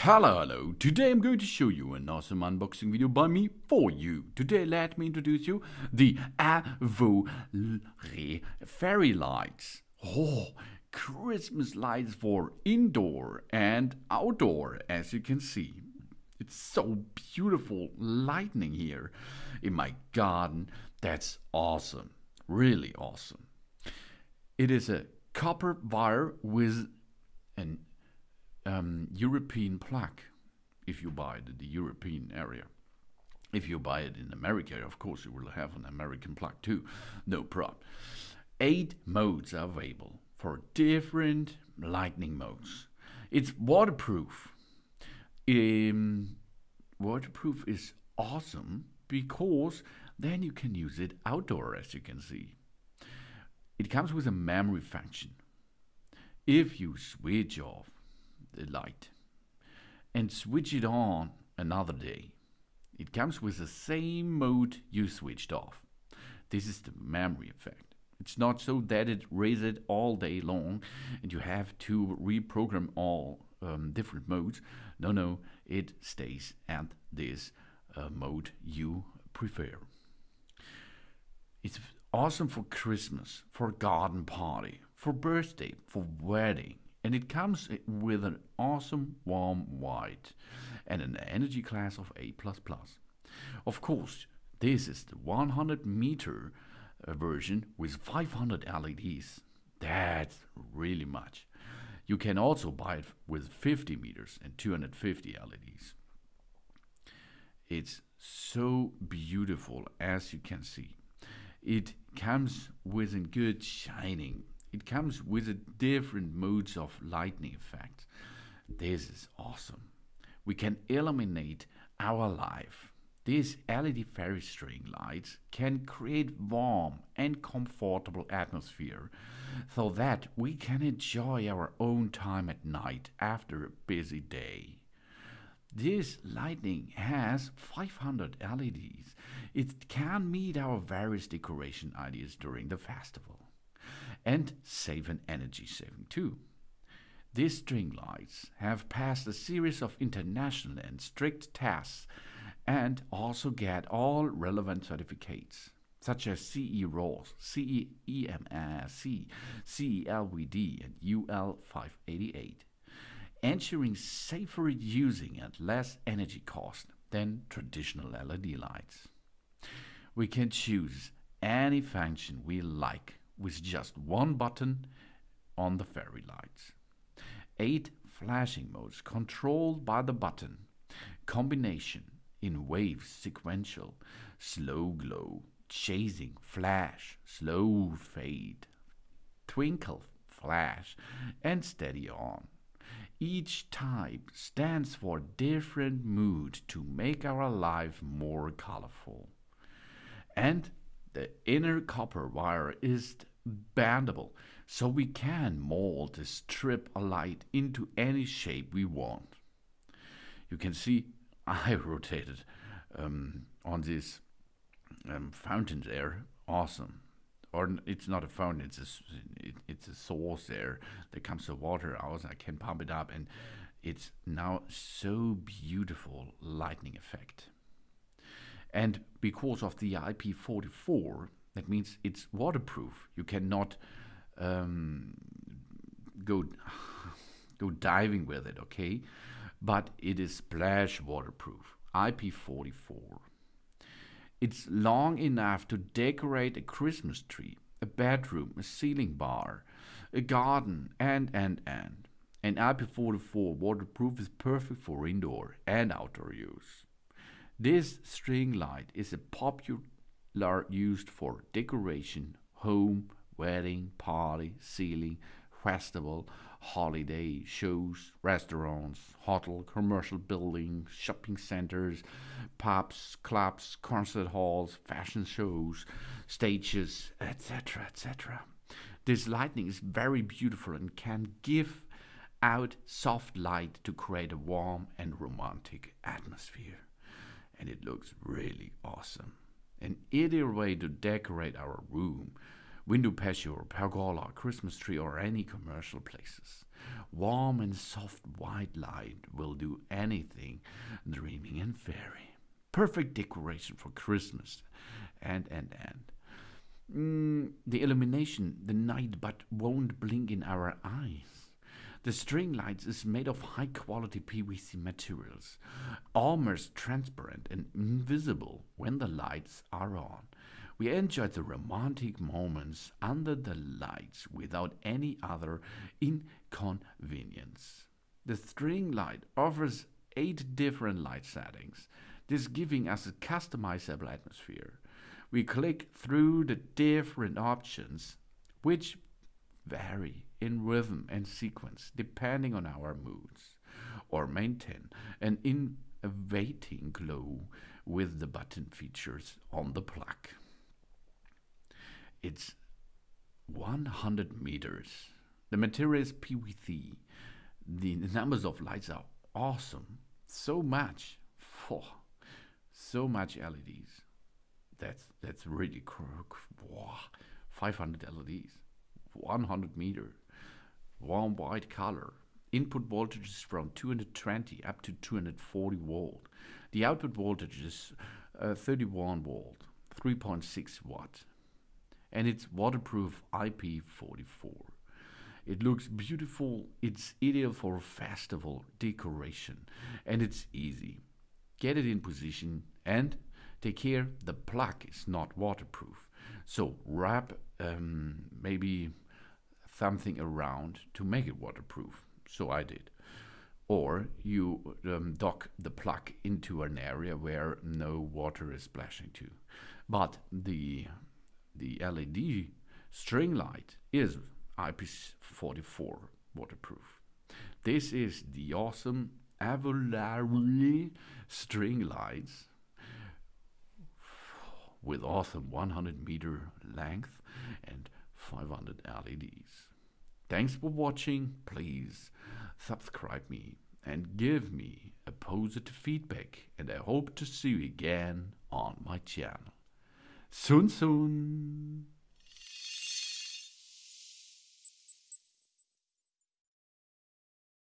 Hello, today I'm going to show you an awesome unboxing video by me for you. Today let me introduce you the Avoalre fairy lights. Oh, Christmas lights for indoor and outdoor, as you can see. It's so beautiful lightning here in my garden. That's awesome, really awesome. It is a copper wire with an European plug, if you buy it in the European area. If you buy it in America, of course, you will have an American plug too, no problem. 8 modes are available for different lightning modes. It's waterproof. Waterproof is awesome because then you can use it outdoor, as you can see. It comes with a memory function. If you switch off the light and switch it on another day, it comes with the same mode you switched off. This is the memory effect. It's not so that it raises all day long and you have to reprogram all different modes. No, it stays at this mode you prefer. It's awesome for Christmas, for garden party, for birthday, for wedding. And it comes with an awesome warm white and an energy class of A++. Of course, this is the 100-meter version with 500 LEDs. That's really much. You can also buy it with 50 meters and 250 LEDs. It's so beautiful, as you can see. It comes with a good shining. It comes with a different modes of lightning effect. This is awesome. We can illuminate our life. These LED fairy string lights can create warm and comfortable atmosphere so that we can enjoy our own time at night after a busy day. This lightning has 500 LEDs. It can meet our various decoration ideas during the festival. And save an energy saving too. These string lights have passed a series of international and strict tests and also get all relevant certificates such as CE ROHS, CE-EMC, CE-LVD and UL588, ensuring safer using and less energy cost than traditional LED lights. We can choose any function we like with just one button on the fairy lights. 8 flashing modes controlled by the button. Combination in waves, sequential, Slo-Glo, chasing, flash, slow fade, twinkle, flash, and steady on. Each type stands for a different mood to make our life more colorful. And the inner copper wire is bendable, so we can mold and strip a light into any shape we want. You can see I rotated on this fountain there. Awesome. Or it's not a fountain, it's a source there. There comes the water out, I can pump it up, and it's now so beautiful lightning effect. And because of the IP44, that means it's waterproof. You cannot go diving with it, okay? But it is splash waterproof, IP44. It's long enough to decorate a Christmas tree, a bedroom, a ceiling bar, a garden, and. And IP44 waterproof is perfect for indoor and outdoor use. This string light is a popular used for decoration, home, wedding, party, ceiling, festival, holiday, shows, restaurants, hotel, commercial buildings, shopping centers, pubs, clubs, concert halls, fashion shows, stages, etc., etc. This lightning is very beautiful and can give out soft light to create a warm and romantic atmosphere. And it looks really awesome. An ideal way to decorate our room window patio or pergola, Christmas tree or any commercial places. Warm and soft white light will do anything, dreaming and fairy. Perfect decoration for Christmas and. The illumination, the night but won't blink in our eyes. The string lights is made of high quality PVC materials, almost transparent and invisible when the lights are on. We enjoy the romantic moments under the lights without any other inconvenience. The string light offers 8 different light settings, this giving us a customizable atmosphere. We click through the different options, which vary in rhythm and sequence depending on our moods, or maintain an innovating glow with the button features on the plug. It's 100 meters. The material is PVC. The numbers of lights are awesome. So much LEDs. That's really wow. 500 LEDs, 100 meter, warm white color. Input voltage is from 220 up to 240 volt. The output voltage is 31 volt, 3.6 watt, and it's waterproof IP44. It looks beautiful. It's ideal for festival decoration, and it's easy. Get it in position and take care the plug is not waterproof. So wrap maybe something around to make it waterproof. So I did. Or you dock the plug into an area where no water is splashing to. But the LED string light is IP44 waterproof. This is the awesome Avoalre string lights with awesome 100 meter length and 500 LEDs. Thanks for watching. Please subscribe me and give me a positive feedback, and I hope to see you again on my channel. Soon.